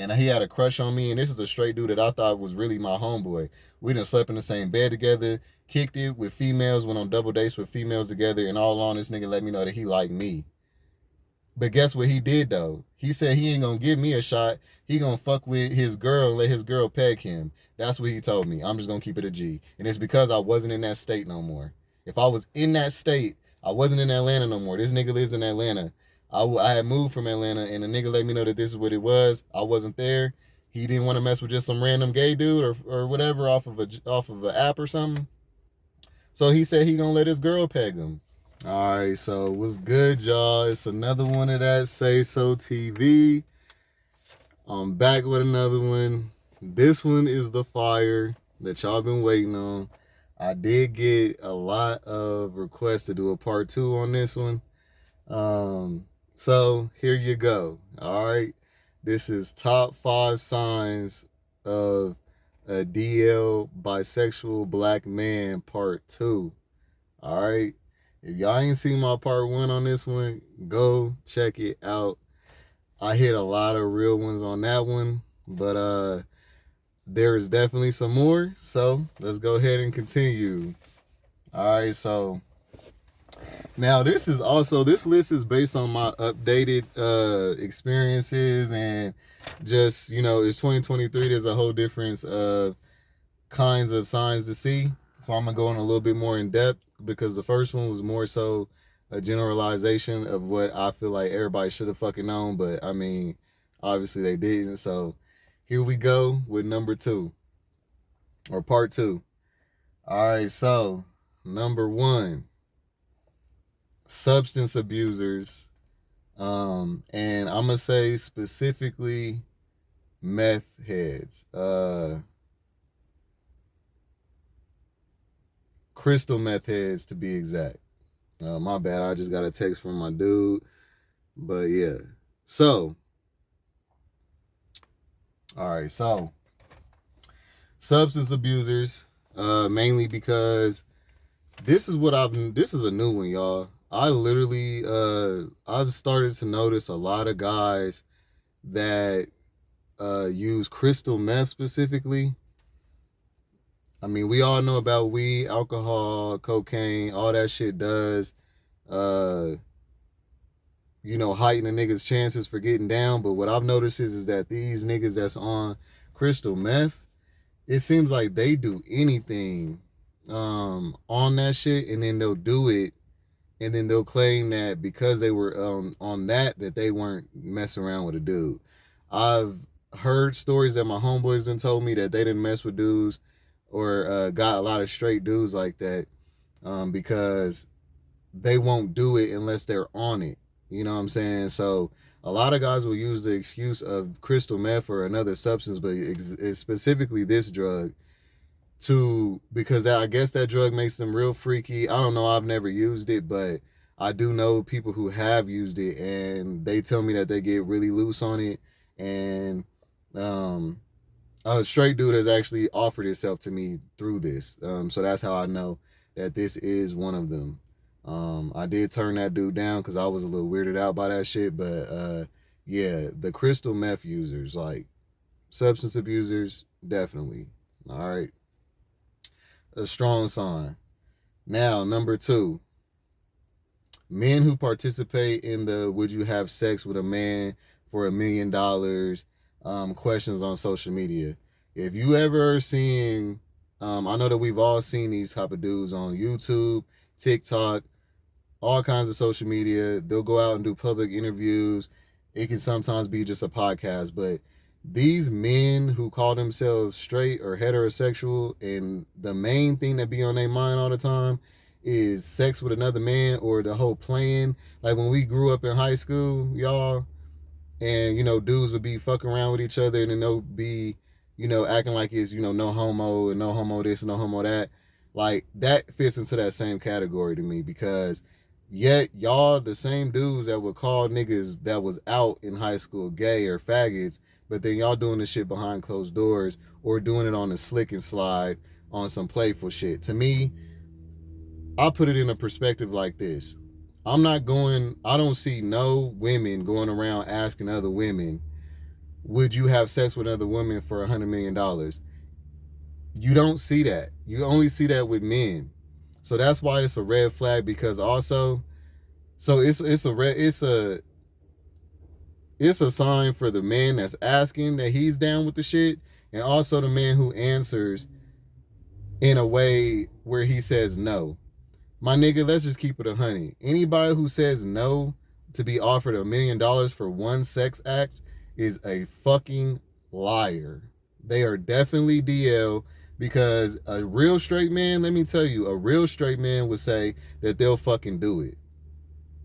and he had a crush on me, and this is a straight dude that I thought was really my homeboy. We done slept in the same bed together, kicked it with females, went on double dates with females together, and all along this nigga let me know that he liked me. But guess what he did though? He said he ain't gonna give me a shot. He gonna fuck with his girl and let his girl peg him. That's what he told me. I'm just gonna keep it a G. And it's because I wasn't in that state no more. If I was in that state, I wasn't in Atlanta no more. This nigga lives in Atlanta. I had moved from Atlanta, and the nigga let me know that this is what it was. I wasn't there. He didn't want to mess with just some random gay dude or whatever off of an app or something. So he said he gonna let his girl peg him. All right, so what's good, y'all? It's another one of that Say So TV. I'm back with another one. This one is the fire that y'all been waiting on. I did get a lot of requests to do a part 2 on this one. So here you go. All right. This is top 5 signs of a DL bisexual black man part 2. All right. If y'all ain't seen my part 1 on this one, go check it out. I hit a lot of real ones on that one, but there is definitely some more. So let's go ahead and continue. All right, so now this list is based on my updated experiences, and just, it's 2023. There's a whole difference of kinds of signs to see. So I'm gonna go in a little bit more in depth, because the first one was more so a generalization of what I feel like everybody should have fucking known, but I mean, obviously they didn't. So here we go with number 2, or part 2. All right, so number 1, substance abusers, and I'm gonna say specifically meth heads, crystal meth heads to be exact. My bad, I just got a text from my dude. But yeah. So, all right, so substance abusers, mainly because this is a new one, y'all. I literally I've started to notice a lot of guys that use crystal meth specifically. I mean, we all know about weed, alcohol, cocaine, all that shit does, heighten a nigga's chances for getting down. But what I've noticed is that these niggas that's on crystal meth, it seems like they do anything on that shit, and then they'll do it, and then they'll claim that because they were on that they weren't messing around with a dude. I've heard stories that my homeboys done told me that they didn't mess with dudes or got a lot of straight dudes like that, because they won't do it unless they're on it. You know what I'm saying? So a lot of guys will use the excuse of crystal meth or another substance, but it's specifically this drug, because I guess that drug makes them real freaky. I don't know. I've never used it, but I do know people who have used it, and they tell me that they get really loose on it. And a straight dude has actually offered himself to me through this. So that's how I know that this is one of them. I did turn that dude down because I was a little weirded out by that shit. But yeah, the crystal meth users, like substance abusers, definitely. All right. A strong sign. Now, number 2, men who participate in the "would you have sex with a man for $1 million" questions on social media. If you ever seen, I know that we've all seen these type of dudes on YouTube, TikTok, all kinds of social media. They'll go out and do public interviews. It can sometimes be just a podcast, but these men who call themselves straight or heterosexual, and the main thing that be on their mind all the time is sex with another man, or the whole plan. Like when we grew up in high school, y'all, and dudes would be fucking around with each other, and then they'll be acting like it's no homo and no homo this and no homo that. Like that fits into that same category to me, because yet y'all the same dudes that would call niggas that was out in high school gay or faggots, but then y'all doing this shit behind closed doors, or doing it on a slick and slide on some playful shit. To me, I put it in a perspective like this. I don't see no women going around asking other women, would you have sex with another woman for $100 million? You don't see that. You only see that with men. So that's why it's a red flag, because also, so it's a sign for the man that's asking that he's down with the shit, and also the man who answers in a way where he says no. My nigga, let's just keep it 100. Anybody who says no to be offered $1 million for one sex act is a fucking liar. They are definitely DL, because a real straight man, let me tell you, a real straight man would say that they'll fucking do it.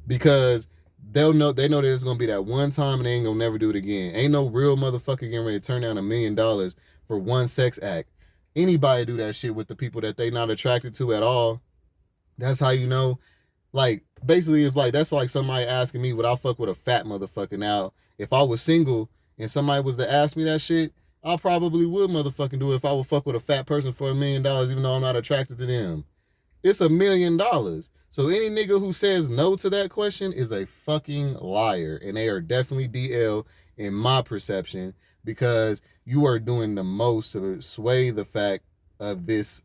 Because they know that it's gonna be that one time and they ain't gonna never do it again. Ain't no real motherfucker getting ready to turn down $1 million for one sex act. Anybody do that shit with the people that they not attracted to at all. That's how you know. Like, basically, if like that's like somebody asking me would I fuck with a fat motherfucker. Now, if I was single and somebody was to ask me that shit, I probably would motherfucking do it if I would fuck with a fat person for $1 million, even though I'm not attracted to them. It's $1 million. So any nigga who says no to that question is a fucking liar. And they are definitely DL in my perception, because you are doing the most to sway the fact of this.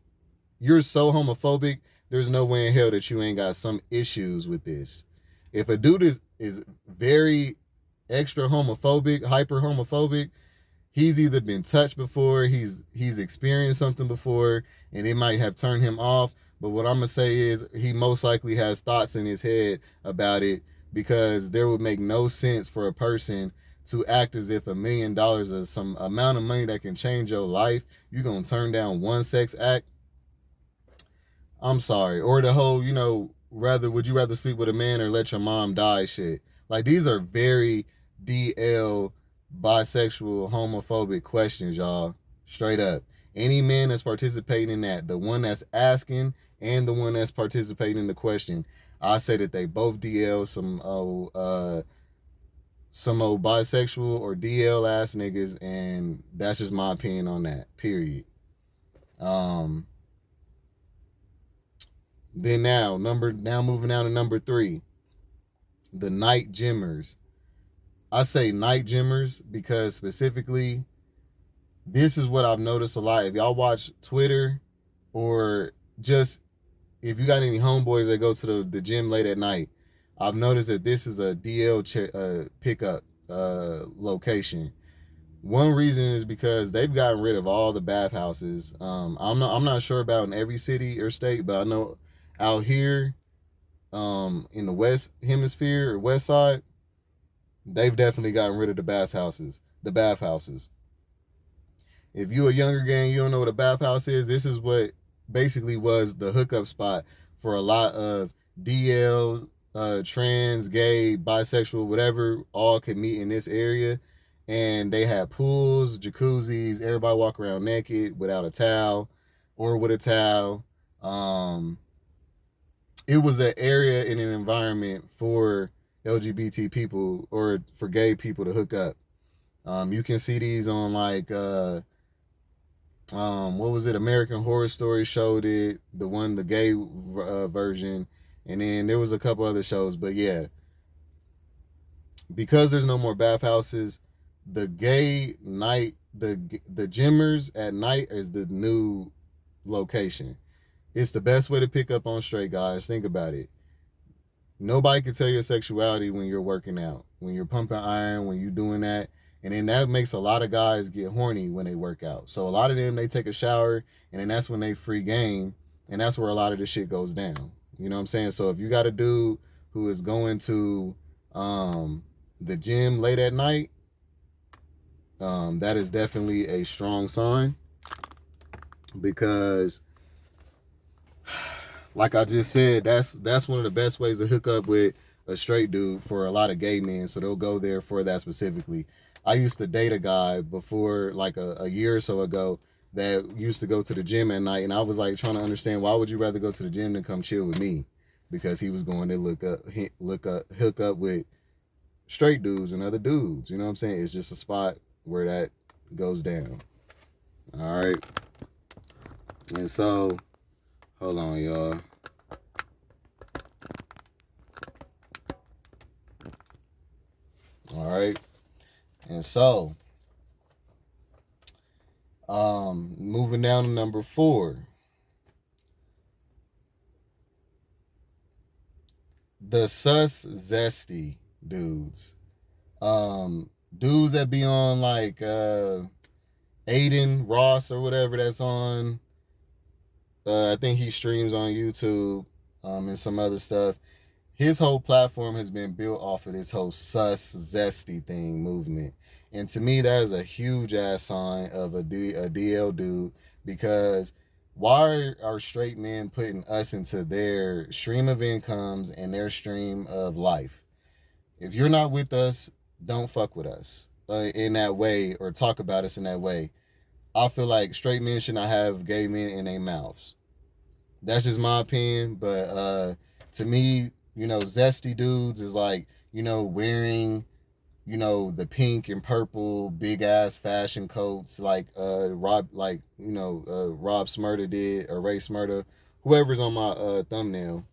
You're so homophobic, there's no way in hell that you ain't got some issues with this. If a dude is very extra homophobic, hyper homophobic, he's either been touched before, he's experienced something before, and it might have turned him off. But what I'm gonna say is he most likely has thoughts in his head about it, because there would make no sense for a person to act as if $1 million is some amount of money that can change your life. You're gonna turn down one sex act. I'm sorry. Or the whole, would you rather sleep with a man or let your mom die shit. Like, these are very DL, bisexual, homophobic questions, y'all. Straight up. Any man that's participating in that, the one that's asking and the one that's participating in the question, I say that they both DL some old bisexual or DL ass niggas, and that's just my opinion on that. Period. Then now moving down to number 3, the night gymmers. I say night gymmers because specifically, this is what I've noticed a lot. If y'all watch Twitter, or just if you got any homeboys that go to the gym late at night, I've noticed that this is a DL pickup location. One reason is because they've gotten rid of all the bathhouses. I'm not sure about in every city or state, but I know out here, in the West Hemisphere or West Side, they've definitely gotten rid of the bathhouses. If you a younger gang, you don't know what a bathhouse is. This is what basically was the hookup spot for a lot of DL, trans, gay, bisexual, whatever, all could meet in this area. And they had pools, jacuzzis, everybody walk around naked without a towel or with a towel. It was an area in an environment for LGBT people or for gay people to hook up. You can see these on like what was it? American Horror Story showed it, the gay version, and then there was a couple other shows. But yeah, because there's no more bathhouses, the gay night, the gymmers at night is the new location. It's the best way to pick up on straight guys. Think about it. Nobody can tell your sexuality when you're working out, when you're pumping iron, when you're doing that. And then that makes a lot of guys get horny when they work out. So a lot of them, they take a shower, and then that's when they free game. And that's where a lot of the shit goes down. You know what I'm saying? So if you got a dude who is going to the gym late at night, that is definitely a strong sign, because like I just said, that's one of the best ways to hook up with a straight dude for a lot of gay men. So they'll go there for that specifically. I used to date a guy before, like a year or so ago, that used to go to the gym at night, and I was like trying to understand, why would you rather go to the gym than come chill with me? Because he was going to hook up with straight dudes and other dudes. You know what I'm saying? It's just a spot where that goes down. All right. And so, hold on, y'all. All right. And so, Moving down to number 4, the sus zesty dudes. Dudes that be on like Aiden Ross or whatever, that's on. I think he streams on YouTube, and some other stuff. His whole platform has been built off of this whole sus zesty thing movement, and to me that is a huge ass sign of a DL dude, because why are straight men putting us into their stream of incomes and their stream of life? If you're not with us, don't fuck with us in that way, or talk about us in that way. I feel like straight men should not have gay men in their mouths. That's just my opinion, but to me, zesty dudes is like, wearing, the pink and purple big ass fashion coats like Rob Smurda did, or Ray Smurda, whoever's on my thumbnail.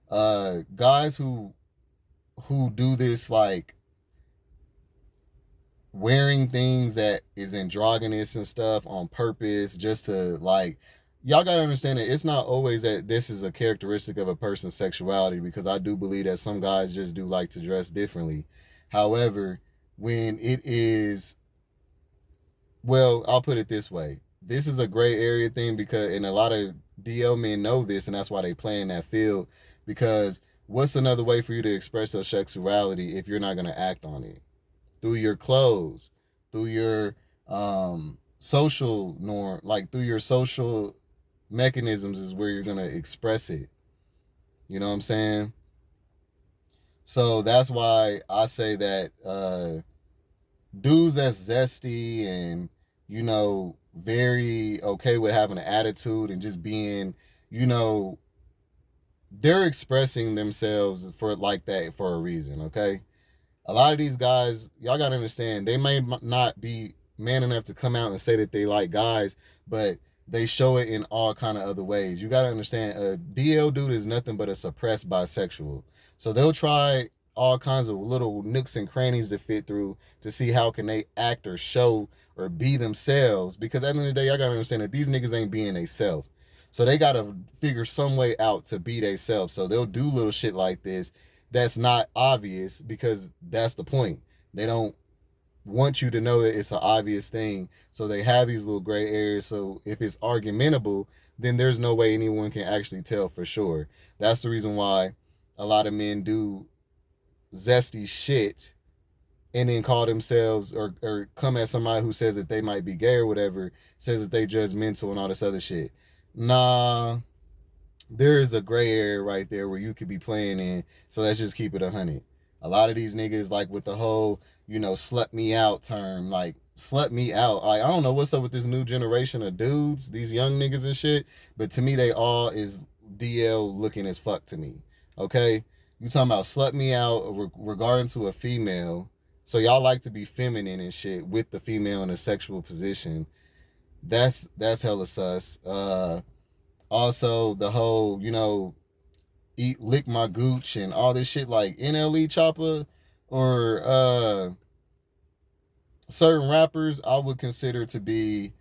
Guys who do this, like wearing things that is androgynous and stuff on purpose, just to like, y'all gotta understand that it's not always that this is a characteristic of a person's sexuality, because I do believe that some guys just do like to dress differently. However, when it is, well, I'll put it this way, this is a gray area thing, because, and a lot of DL men know this, and that's why they play in that field, because what's another way for you to express your sexuality if you're not going to act on it? Through your clothes, through your social norm, like through your social mechanisms is where you're going to express it. You know what I'm saying? So that's why I say that dudes that's zesty and, very okay with having an attitude and just being, you know, they're expressing themselves for like that for a reason, okay? A lot of these guys, y'all gotta understand, they may not be man enough to come out and say that they like guys, but they show it in all kind of other ways. You gotta understand, a DL dude is nothing but a suppressed bisexual. So they'll try all kinds of little nooks and crannies to fit through to see how can they act or show or be themselves. Because at the end of the day, y'all gotta understand that these niggas ain't being themselves. So they gotta figure some way out to be themselves. So they'll do little shit like this that's not obvious, because that's the point. They don't want you to know that it's an obvious thing. So they have these little gray areas. So if it's argumentable, then there's no way anyone can actually tell for sure. That's the reason why a lot of men do zesty shit and then call themselves, or come at somebody who says that they might be gay or whatever, says that they judgmental and all this other shit. Nah, there is a gray area right there where you could be playing in. So let's just keep it 100. A lot of these niggas, like with the whole, slut me out term, like slut me out. I don't know what's up with this new generation of dudes, these young niggas and shit, but to me they all is DL looking as fuck to me. Okay? You talking about slut me out regarding to a female. So y'all like to be feminine and shit with the female in a sexual position. That's hella sus. Also the whole, eat lick my gooch and all this shit, like NLE Chopper or certain rappers I would consider to be,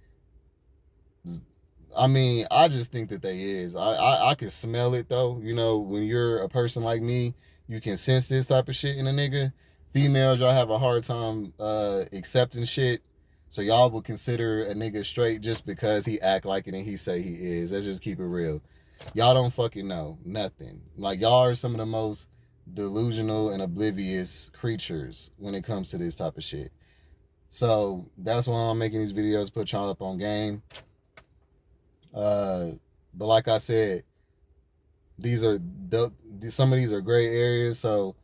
I mean, I just think that they is. I can smell it though. When you're a person like me, you can sense this type of shit in a nigga. Females, y'all have a hard time accepting shit. So y'all would consider a nigga straight just because he act like it and he say he is. Let's just keep it real. Y'all don't fucking know nothing. Like, y'all are some of the most delusional and oblivious creatures when it comes to this type of shit. So that's why I'm making these videos, put y'all up on game. But like I said, some of these are gray areas, so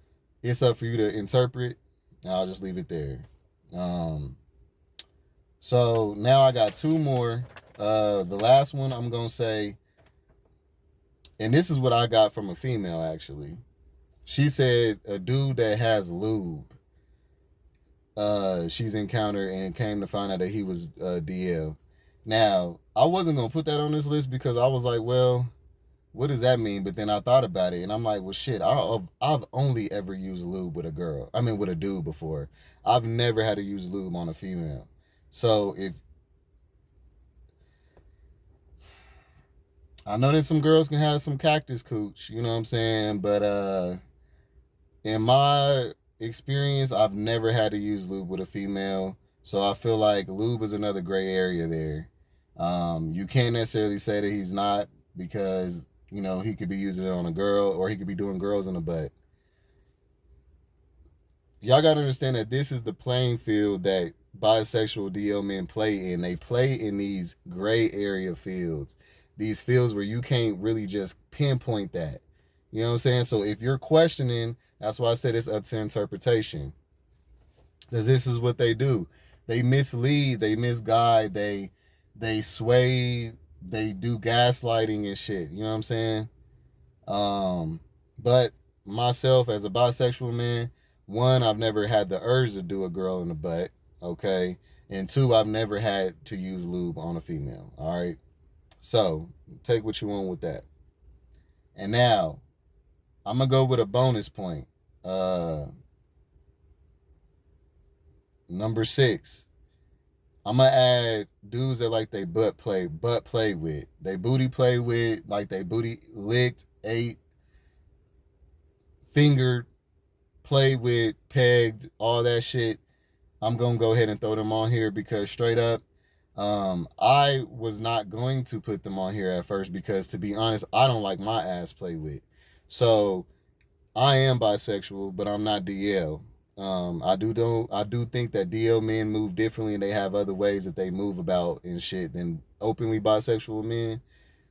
it's up for you to interpret. And I'll just leave it there. So now I got 2 more. The last one I'm gonna say, and this is what I got from a female actually. She said a dude that has lube, she's encountered, and came to find out that he was DL. Now, I wasn't gonna put that on this list because I was like, well, what does that mean? But then I thought about it, and I'm like, well, shit, I've only ever used lube with a girl. I mean, with a dude before. I've never had to use lube on a female. So if I know that some girls can have some cactus cooch, you know what I'm saying? But in my experience, I've never had to use lube with a female. So I feel like lube is another gray area there. You can't necessarily say that he's not because, you know, he could be using it on a girl or he could be doing girls in the butt. Y'all got to understand that this is the playing field that bisexual DL men play in. They play in these gray area fields, these fields where you can't really just pinpoint that. You know what I'm saying? So if you're questioning, that's why I said it's up to interpretation. Because this is what they do. They mislead, they misguide, they sway, they do gaslighting and shit. You know what I'm saying? But myself as a bisexual man, one, I've never had the urge to do a girl in the butt, okay? And two, I've never had to use lube on a female, all right? So take what you want with that. And now I'm gonna go with a bonus point. Number 6. I'm gonna add dudes that like they butt play with. They booty play with, like they booty licked, ate, fingered, played with, pegged, all that shit. I'm gonna go ahead and throw them on here because straight up, I was not going to put them on here at first because to be honest, I don't like my ass played with. So I am bisexual, but I'm not DL. I do think that DL men move differently and they have other ways that they move about and shit than openly bisexual men.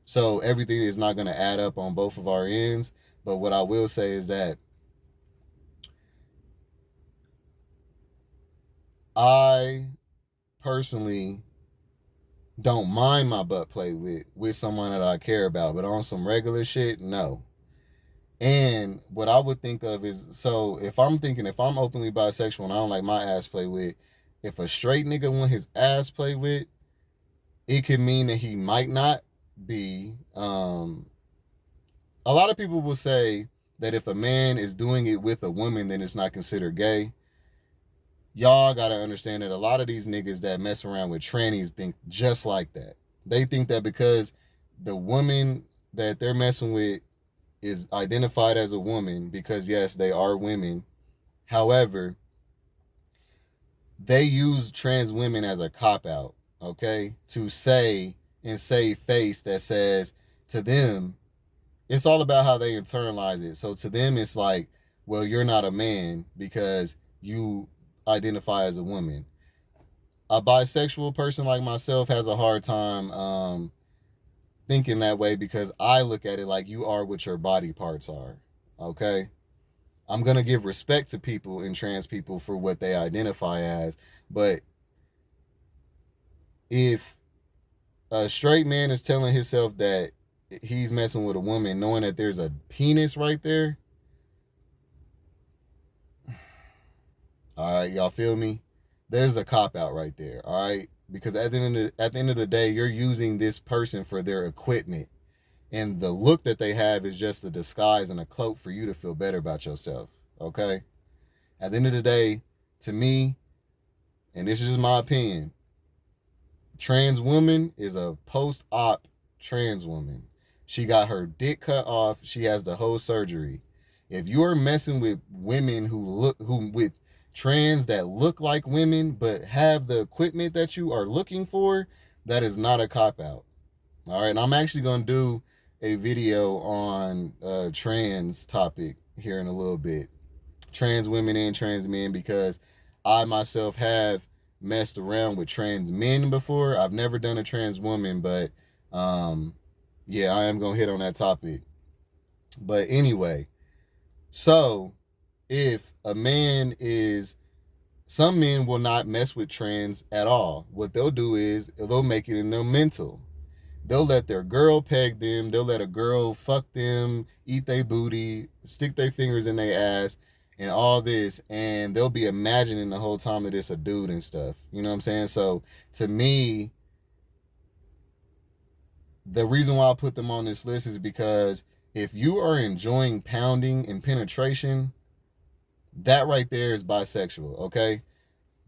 So everything is not gonna add up on both of our ends. But what I will say is that I personally don't mind my butt play with someone that I care about, but on some regular shit, no. And what I would think of is, so if I'm openly bisexual and I don't like my ass play with, if a straight nigga want his ass play with, it could mean that he might not be. A lot of people will say that if a man is doing it with a woman, then it's not considered gay. Y'all gotta understand that a lot of these niggas that mess around with trannies think just like that. They think that because the woman that they're messing with is identified as a woman, because yes, they are women. However, they use trans women as a cop out, okay? To say and save face that says to them, it's all about how they internalize it. So to them, it's like, well, you're not a man because you identify as a woman. A bisexual person like myself has a hard time thinking that way because I look at it like you are what your body parts are. Okay? I'm going to give respect to people and trans people for what they identify as. But if a straight man is telling himself that he's messing with a woman, knowing that there's a penis right there, all right, y'all feel me? There's a cop out right there, all right? Because at the end of the day, you're using this person for their equipment, and the look that they have is just a disguise and a cloak for you to feel better about yourself. Okay? At the end of the day, to me, and this is just my opinion, trans woman is a post-op trans woman. She got her dick cut off. She has the whole surgery. If you're messing with women who with trans that look like women but have the equipment that you are looking for, that is not a cop out. All right, and I'm actually gonna do a video on trans topic here in a little bit, trans women and trans men, because I myself have messed around with trans men before. I've never done a trans woman, but yeah, I am gonna hit on that topic. But anyway, so if a man is, some men will not mess with trans at all. What they'll do is they'll make it in their mental. They'll let their girl peg them. They'll let a girl fuck them, eat their booty, stick their fingers in their ass, and all this. And they'll be imagining the whole time that it's a dude and stuff. You know what I'm saying? So to me, the reason why I put them on this list is because if you are enjoying pounding and penetration, that right there is bisexual, okay?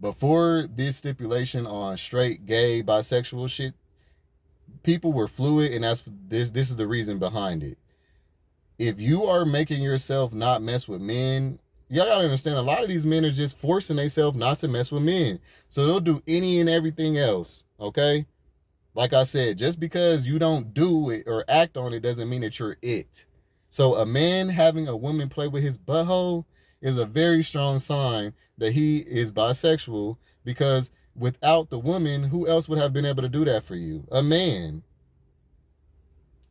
Before this stipulation on straight, gay, bisexual shit, people were fluid, and that's this is the reason behind it. If you are making yourself not mess with men, y'all gotta understand a lot of these men are just forcing themselves not to mess with men. So they'll do any and everything else. Okay? Like I said, just because you don't do it or act on it doesn't mean that you're it. So a man having a woman play with his butthole is a very strong sign that he is bisexual, because without the woman, who else would have been able to do that for you? A man.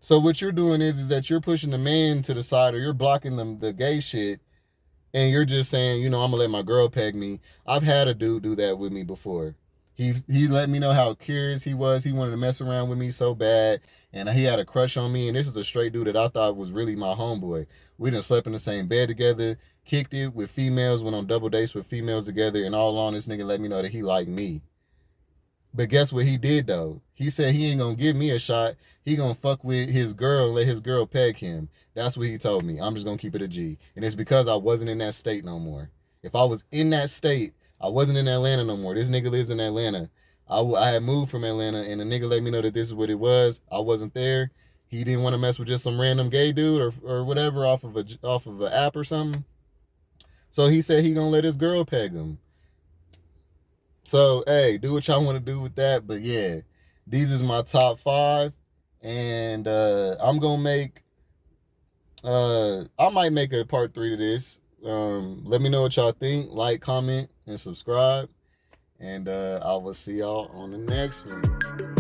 So what you're doing is that you're pushing the man to the side, or you're blocking the gay shit, and you're just saying, I'm gonna let my girl peg me. I've had a dude do that with me before. He let me know how curious he was. He wanted to mess around with me so bad, and he had a crush on me. And this is a straight dude that I thought was really my homeboy. We done slept in the same bed together, kicked it with females, went on double dates with females together, and all along this nigga let me know that he liked me. But guess what he did though? He said he ain't gonna give me a shot. He gonna fuck with his girl and let his girl peg him. That's what he told me. I'm just gonna keep it a G. And it's because I wasn't in that state no more. If I was in that state, I wasn't in Atlanta no more. This nigga lives in Atlanta. I had moved from Atlanta, and the nigga let me know that this is what it was. I wasn't there. He didn't want to mess with just some random gay dude or whatever off of an app or something. So he said he gonna let his girl peg him. So, hey, do what y'all want to do with that. But yeah, these is my top 5. And I'm going to make, I might make a part 3 to this. Let me know what y'all think. Like, comment, and subscribe. And I will see y'all on the next one.